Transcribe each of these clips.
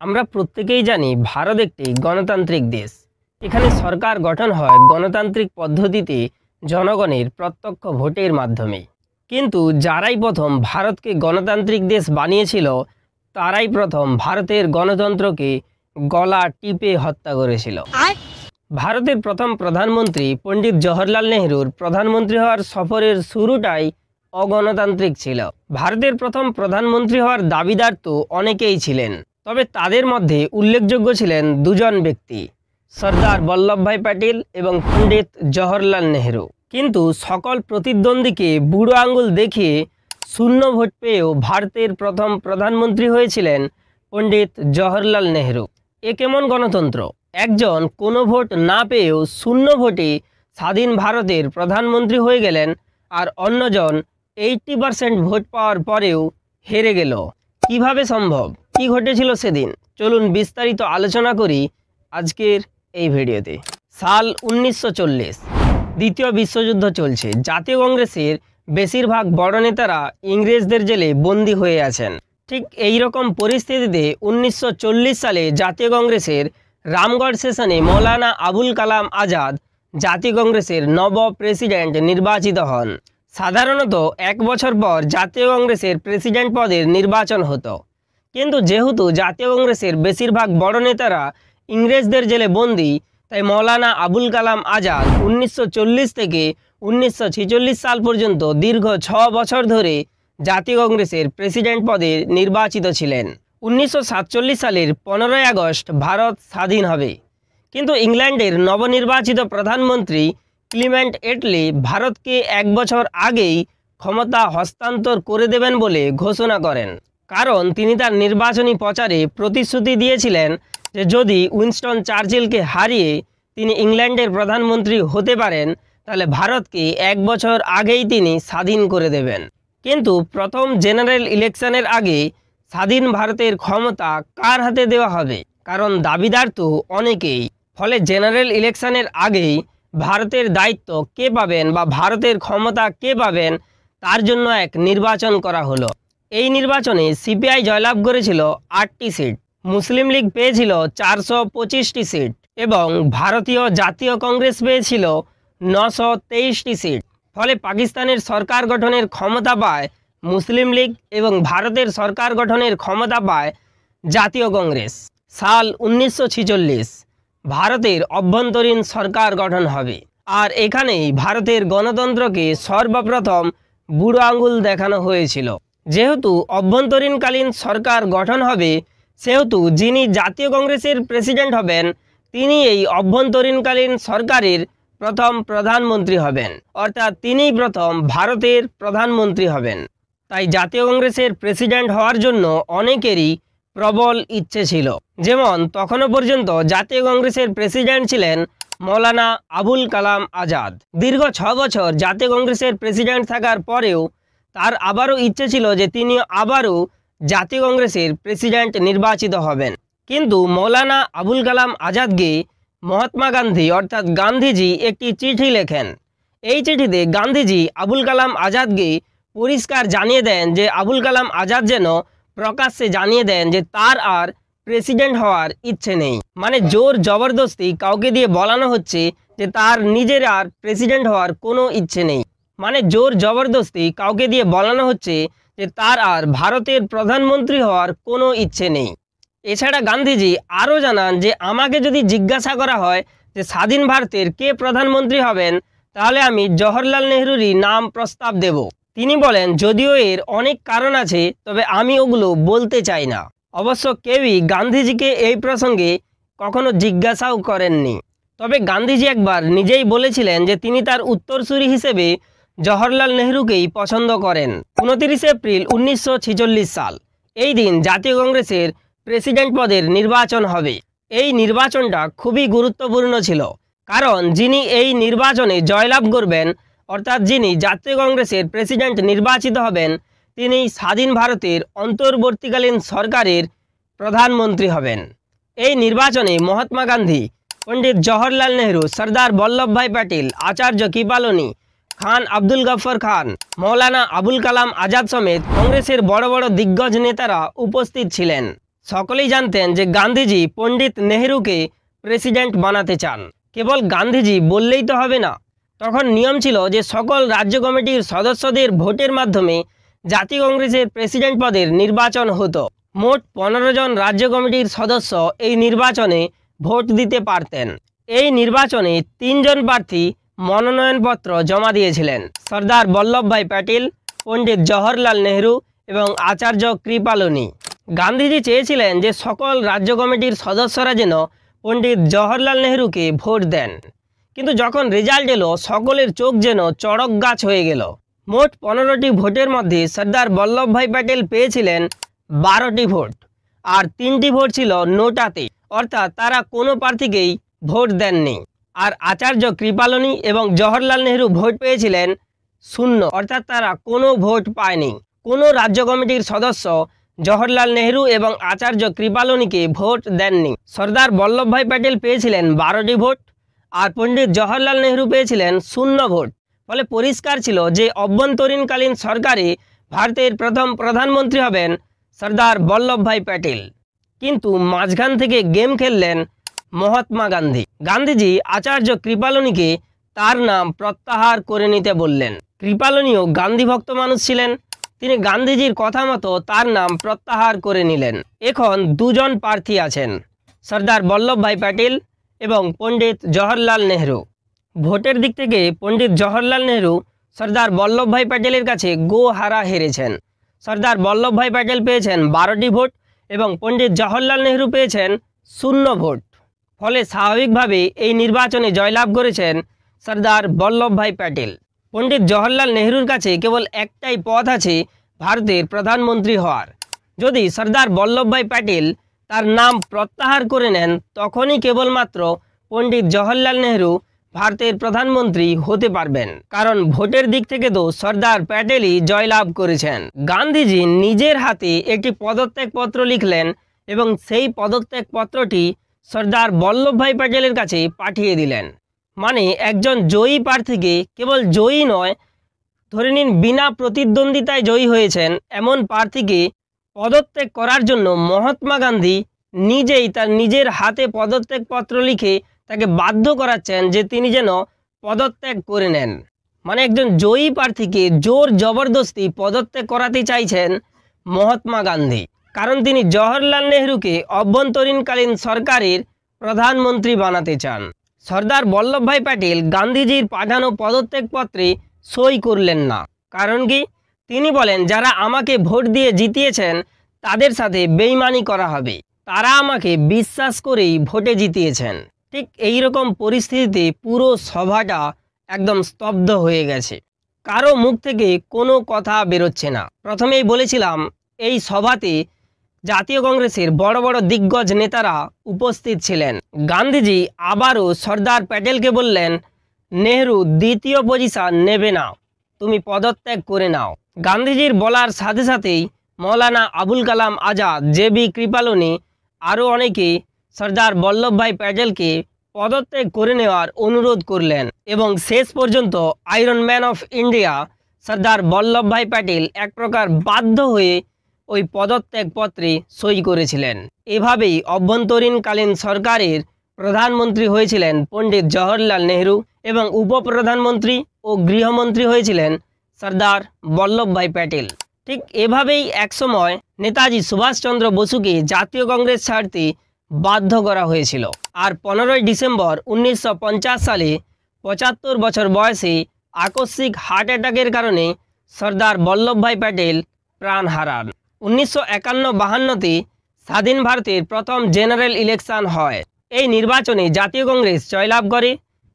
আমরা প্রত্যেকেই জানি ভারত একটি গণতান্ত্রিক দেশ। এখানে সরকার গঠন হয় গণতান্ত্রিক পদ্ধতিতে জনগণের প্রত্যক্ষ ভোটের মাধ্যমে। কিন্তু যারাই প্রথম ভারতকে গণতান্ত্রিক দেশ বানিয়েছিল তারাই প্রথম ভারতের গণতন্ত্রকে গলা টিপে হত্যা করেছিল। ভারতের প্রথম প্রধানমন্ত্রী পণ্ডিত জওহরলাল নেহরুর প্রধানমন্ত্রী হওয়ার সফরের শুরুটাই অগণতান্ত্রিক ছিল। ভারতের প্রথম প্রধানমন্ত্রী হওয়ার দাবিদার তো অনেকেই ছিলেন, তবে তাদের মধ্যে উল্লেখযোগ্য ছিলেন দুজন ব্যক্তি, সর্দার বল্লভভাই প্যাটেল এবং পণ্ডিত জওহরলাল নেহরু। কিন্তু সকল প্রতিদ্বন্দ্বীকে বুড়ো আঙুল দেখিয়ে শূন্য ভোট পেয়েও ভারতের প্রথম প্রধানমন্ত্রী হয়েছিলেন পণ্ডিত জওহরলাল নেহরু। এ কেমন গণতন্ত্র? একজন কোনো ভোট না পেয়েও শূন্য ভোটে স্বাধীন ভারতের প্রধানমন্ত্রী হয়ে গেলেন, আর অন্যজন 80% ভোট পাওয়ার পরেও হেরে গেল। কিভাবে সম্ভব? কি ঘটেছিল সেদিন? চলুন বিস্তারিত আলোচনা করি আজকের এই ভিডিওতে। সাল 1940, দ্বিতীয় বিশ্বযুদ্ধ চলছে। জাতীয় কংগ্রেসের বেশিরভাগ বড় নেতারা ইংরেজদের জেলে বন্দী হয়ে আছেন। ঠিক এই রকম পরিস্থিতিতে 1940 সালে জাতীয় কংগ্রেসের রামগড় সেশনে মৌলানা আবুল কালাম আজাদ জাতীয় কংগ্রেসের নব প্রেসিডেন্ট নির্বাচিত হন। সাধারণত 1 বছর পর জাতীয় কংগ্রেসের প্রেসিডেন্ট পদের নির্বাচন হতো, কিন্তু যেহেতু জাতীয় কংগ্রেসের বেশিরভাগ বড় নেতারা ইংরেজদের জেলে বন্দী, তাই মৌলানা আবুল কালাম আজাদ 1940 থেকে 1946 সাল পর্যন্ত দীর্ঘ 6 বছর ধরে জাতীয় কংগ্রেসের প্রেসিডেন্ট পদে নির্বাচিত ছিলেন। 1947 সালের 15ই আগস্ট ভারত স্বাধীন হবে, কিন্তু ইংল্যান্ডের নবনির্বাচিত প্রধানমন্ত্রী ক্লিমেন্ট এটলি ভারতকে 1 বছর আগেই ক্ষমতা হস্তান্তর করে দেবেন বলে ঘোষণা করেন। কারণ তিনি তার নির্বাচনী প্রচারে প্রতিশ্রুতি দিয়েছিলেন যে যদি উইনস্টন চার্চিলকে হারিয়ে তিনি ইংল্যান্ডের প্রধানমন্ত্রী হতে পারেন তাহলে ভারতকে 1 বছর আগেই তিনি স্বাধীন করে দেবেন। কিন্তু প্রথম জেনারেল ইলেকশনের আগে স্বাধীন ভারতের ক্ষমতা কার হাতে দেওয়া হবে? কারণ দাবিদার তো অনেকেই। ফলে জেনারেল ইলেকশনের আগেই ভারতের দায়িত্ব কে পাবেন বা ভারতের ক্ষমতা কে পাবেন তার জন্য এক নির্বাচন করা হলো। এই নির্বাচনে সিপিআই জয়লাভ করেছিল 8টি সিট, মুসলিম লীগ পেয়েছিল 425টি সিট এবং ভারতীয় জাতীয় কংগ্রেস পেয়েছিল 923টি সিট। ফলে পাকিস্তানের সরকার গঠনের ক্ষমতা পায় মুসলিম লীগ এবং ভারতের সরকার গঠনের ক্ষমতা পায় জাতীয় কংগ্রেস। সাল 1946 ভারতের অভ্যন্তরীণ সরকার গঠন হবে, আর এখানেই ভারতের গণতন্ত্রকে সর্বপ্রথম বুড়ো আঙুল দেখানো হয়েছিল। যেহেতু অভ্যন্তরীণকালীন সরকার গঠন হবে, সেহেতু যিনি জাতীয় কংগ্রেসের প্রেসিডেন্ট হবেন তিনি এই অভ্যন্তরীণকালীন সরকারের প্রথম প্রধানমন্ত্রী হবেন, অর্থাৎ তিনিই প্রথম ভারতের প্রধানমন্ত্রী হবেন। তাই জাতীয় কংগ্রেসের প্রেসিডেন্ট হওয়ার জন্য অনেকেরই প্রবল ইচ্ছে ছিল। যেমন তখনও পর্যন্ত জাতীয় কংগ্রেসের প্রেসিডেন্ট ছিলেন মৌলানা আবুল কালাম আজাদ। দীর্ঘ 6 বছর জাতীয় কংগ্রেসের প্রেসিডেন্ট থাকার পরেও তার আবারও ইচ্ছে ছিল যে তিনি আবারও জাতীয় কংগ্রেসের প্রেসিডেন্ট নির্বাচিত হবেন। কিন্তু মৌলানা আবুল কালাম আজাদকে মহাত্মা গান্ধী অর্থাৎ গান্ধীজি একটি চিঠি লেখেন। এই চিঠিতে গান্ধীজি আবুল কালাম আজাদকে পরিষ্কার জানিয়ে দেন যে আবুল কালাম আজাদ যেন প্রকাশ্যে জানিয়ে দেন যে তার আর প্রেসিডেন্ট হওয়ার ইচ্ছে নেই। মানে জোর জবরদস্তি কাউকে দিয়ে বলানো হচ্ছে যে তার নিজের আর প্রেসিডেন্ট হওয়ার কোনো ইচ্ছে নেই। মানে জোর জবরদস্তি কাউকে দিয়ে বলানো হচ্ছে যে তার আর ভারতের প্রধানমন্ত্রী হওয়ার কোনো ইচ্ছে নেই। এছাড়া গান্ধীজি আরও জানান যে আমাকে যদি জিজ্ঞাসা করা হয় যে স্বাধীন ভারতের কে প্রধানমন্ত্রী হবেন, তাহলে আমি জওহরলাল নেহরুরই নাম প্রস্তাব দেব। তিনি বলেন যদিও এর অনেক কারণ আছে, তবে আমি ওগুলো বলতে চাই না। অবশ্য কেউই গান্ধীজিকে এই প্রসঙ্গে কখনো জিজ্ঞাসাও করেননি। তবে গান্ধীজি একবার নিজেই বলেছিলেন যে তিনি তার উত্তরসূরি হিসেবে জওহরলাল নেহরুকেই পছন্দ করেন। 29 এপ্রিল 1946 সাল, এই দিন জাতীয় কংগ্রেসের প্রেসিডেন্ট পদের নির্বাচন হবে। এই নির্বাচনটা খুবই গুরুত্বপূর্ণ ছিল, কারণ যিনি এই নির্বাচনে জয়লাভ করবেন অর্থাৎ যিনি জাতীয় কংগ্রেসের প্রেসিডেন্ট নির্বাচিত হবেন তিনি স্বাধীন ভারতের অন্তর্বর্তীকালীন সরকারের প্রধানমন্ত্রী হবেন। এই নির্বাচনে মহাত্মা গান্ধী, পণ্ডিত জওহরলাল নেহরু, সর্দার বল্লভভাই প্যাটেল, আচার্য কৃপালনী, খান আব্দুল গফর খান, মৌলানা আবুল কালাম আজাদ সমেত কংগ্রেসের বড় বড় দিগ্গজ নেতারা উপস্থিত ছিলেন। সকলেই জানতেন যে গান্ধীজি পণ্ডিত নেহেরুকে প্রেসিডেন্ট বানাতে চান। কেবল গান্ধীজি বললেই তো হবে না, তখন নিয়ম ছিল যে সকল রাজ্য কমিটির সদস্যদের ভোটের মাধ্যমে জাতীয় কংগ্রেসের প্রেসিডেন্ট পদের নির্বাচন হতো। মোট 15 জন রাজ্য কমিটির সদস্য এই নির্বাচনে ভোট দিতে পারতেন। এই নির্বাচনে 3 জন প্রার্থী মনোনয়নপত্র জমা দিয়েছিলেন, সর্দার বল্লভভাই প্যাটেল, পণ্ডিত জওহরলাল নেহেরু এবং আচার্য কৃপালনী। গান্ধীজি চেয়েছিলেন যে সকল রাজ্য কমিটির সদস্যরা যেন পণ্ডিত জওহরলাল নেহেরুকে ভোট দেন, কিন্তু যখন রেজাল্ট এলো সকলের চোখ যেন চড়ক গাছ হয়ে গেল। মোট 15টি ভোটের মধ্যে সর্দার বল্লভভাই প্যাটেল পেয়েছিলেন 12টি ভোট, আর 3টি ভোট ছিল নোটাতে, অর্থাৎ তারা কোনো প্রার্থীকেই ভোট দেননি। আর আচার্য কৃপালনী এবং জওহরলাল নেহেরু ভোট পেয়েছিলেন 0, অর্থাৎ তারা কোনো ভোট পায়নি। কোনো রাজ্য কমিটির সদস্য জওহরলাল নেহেরু এবং আচার্য কৃপালনীকে ভোট দেননি। সর্দার বল্লভভাই প্যাটেল পেয়েছিলেন 12টি ভোট, আর পণ্ডিত জওহরলাল নেহেরু পেয়েছিলেন 0 ভোট। ফলে পরিষ্কার ছিল যে অভ্যন্তরীণকালীন সরকারে ভারতের প্রথম প্রধানমন্ত্রী হবেন সর্দার বল্লভভাই প্যাটেল। কিন্তু মাঝখান থেকে গেম খেললেন মহাত্মা গান্ধী। গান্ধীজি আচার্য কৃপালনীকে তার নাম প্রত্যাহার করে নিতে বললেন। কৃপালনীও গান্ধী ভক্ত মানুষ ছিলেন, তিনি গান্ধীজির কথা মতো তার নাম প্রত্যাহার করে নিলেন। এখন 2 জন প্রার্থী আছেন, সর্দার বল্লভভাই প্যাটেল এবং পণ্ডিত জওহরলাল নেহেরু। ভোটের দিক থেকে পণ্ডিত জওহরলাল নেহেরু সর্দার বল্লভভাই প্যাটেলের কাছে গোহারা হেরেছেন। সর্দার বল্লভভাই প্যাটেল পেয়েছেন 12টি ভোট এবং পণ্ডিত জওহরলাল নেহেরু পেয়েছেন 0 ভোট। ফলে স্বাভাবিকভাবে এই নির্বাচনে জয়লাভ করেছেন সর্দার বল্লভভাই প্যাটেল। পণ্ডিত জওহরলাল নেহেরুর কাছে কেবল একটাই পথ আছে ভারতের প্রধানমন্ত্রী হওয়ার। যদি সর্দার বল্লভভাই প্যাটেল তার নাম প্রত্যাহার করে নেন, তখনই কেবলমাত্র পণ্ডিত জওহরলাল নেহেরু ভারতের প্রধানমন্ত্রী হতে পারবেন, কারণ ভোটের দিক থেকে তো সর্দার প্যাটেলই জয়লাভ করেছেন। গান্ধীজি নিজের হাতে একটি পদত্যাগপত্র লিখলেন এবং সেই পদত্যাগপত্রটি সর্দার বল্লভভাই প্যাটেলের কাছে পাঠিয়ে দিলেন। মানে একজন জয়ী প্রার্থীকে, কেবল জয়ী নয়, ধরে নিন বিনা প্রতিদ্বন্দ্বিতায় জয়ী হয়েছেন এমন প্রার্থীকে পদত্যাগ করার জন্য মহাত্মা গান্ধী নিজেই তার নিজের হাতে পদত্যাগপত্র লিখে তাকে বাধ্য করাচ্ছেন যে তিনি যেন পদত্যাগ করে নেন। মানে একজন জয়ী প্রার্থীকে জোর জবরদস্তি পদত্যাগ করাতে চাইছেন মহাত্মা গান্ধী, কারণ তিনি জওহরলাল নেহেরুকে অভ্যন্তরীণকালীন সরকারের প্রধানমন্ত্রী বানাতে চান। সর্দার বল্লভভাই প্যাটেল গান্ধীজির পাঠানো পদত্যাগপত্রে সই করলেন না। কারণ কি? তিনি বলেন, যারা আমাকে ভোট দিয়ে জিতিয়েছেন তাদের সাথে বেইমানি করা হবে, তারা আমাকে বিশ্বাস করেই ভোটে জিতিয়েছেন। ঠিক এই রকম পরিস্থিতিতে পুরো সভাটা একদম স্তব্ধ হয়ে গেছে, কারো মুখ থেকে কোনো কথা বেরোচ্ছে না। প্রথমেই বলেছিলাম এই সভাতে জাতীয় কংগ্রেসের বড় বড় দিগ্গজ নেতারা উপস্থিত ছিলেন। গান্ধীজি আবারও সর্দার প্যাটেলকে বললেন, নেহেরু দ্বিতীয় পজিশন নেবে না, তুমি পদত্যাগ করে নাও। গান্ধীজির বলার সাথে সাথেই মৌলানা আবুল কালাম আজাদ, জে.বি. কৃপালনী, আরও অনেকে সর্দার বল্লভভাই প্যাটেলকে পদত্যাগ করে নেওয়ার অনুরোধ করলেন এবং শেষ পর্যন্ত iron man of India Sardar Vallabhbhai Patel এক প্রকার বাধ্য হয়ে ওই পদত্যাগপত্রে সই করেছিলেন। এভাবেই অভ্যন্তরীণকালীন সরকারের প্রধানমন্ত্রী হয়েছিলেন পণ্ডিত জওহরলাল নেহেরু এবং উপপ্রধানমন্ত্রী ও গৃহমন্ত্রী হয়েছিলেন সর্দার বল্লভভাই প্যাটেল। ঠিক এভাবেই একসময় নেতাজি সুভাষচন্দ্র বসুকে জাতীয় কংগ্রেস ছাড়তে বাধ্য করা হয়েছিল। আর 15ই ডিসেম্বর 1950 সালে 75 বছর বয়সে আকস্মিক হার্ট অ্যাটাকের কারণে সর্দার বল্লভভাই প্যাটেল প্রাণ হারান। 1951-52তে স্বাধীন ভারতের প্রথম জেনারেল ইলেকশন হয়। এই নির্বাচনে জাতীয় কংগ্রেস জয়লাভ করে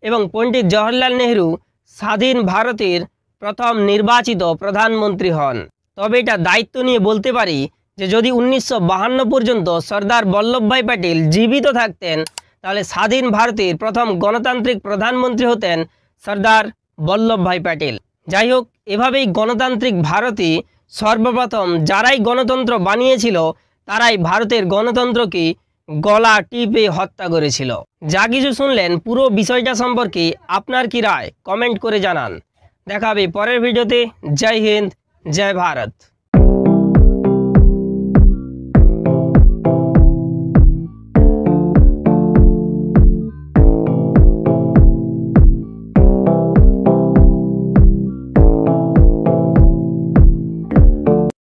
এবং পণ্ডিত জওহরলাল নেহেরু স্বাধীন ভারতের প্রথম নির্বাচিত প্রধানমন্ত্রী হন। তবে এটা দায়িত্ব নিয়ে বলতে পারি যে যদি 1952 পর্যন্ত সর্দার বল্লভভাই প্যাটেল জীবিত থাকতেন, তাহলে স্বাধীন ভারতের প্রথম গণতান্ত্রিক প্রধানমন্ত্রী হতেন সর্দার বল্লভভাই প্যাটেল। যাই হোক, এভাবেই গণতান্ত্রিক ভারতে সর্বপ্রথম যারাই গণতন্ত্র বানিয়েছিল তারাই ভারতের গণতন্ত্রকে গলা টিপে হত্যা করেছিল। যা কিছু শুনলেন, পুরো বিষয়টা সম্পর্কে আপনার কি রায় কমেন্ট করে জানান। দেখা হবে পরের ভিডিওতে। জয় হিন্দ, জয় ভারত।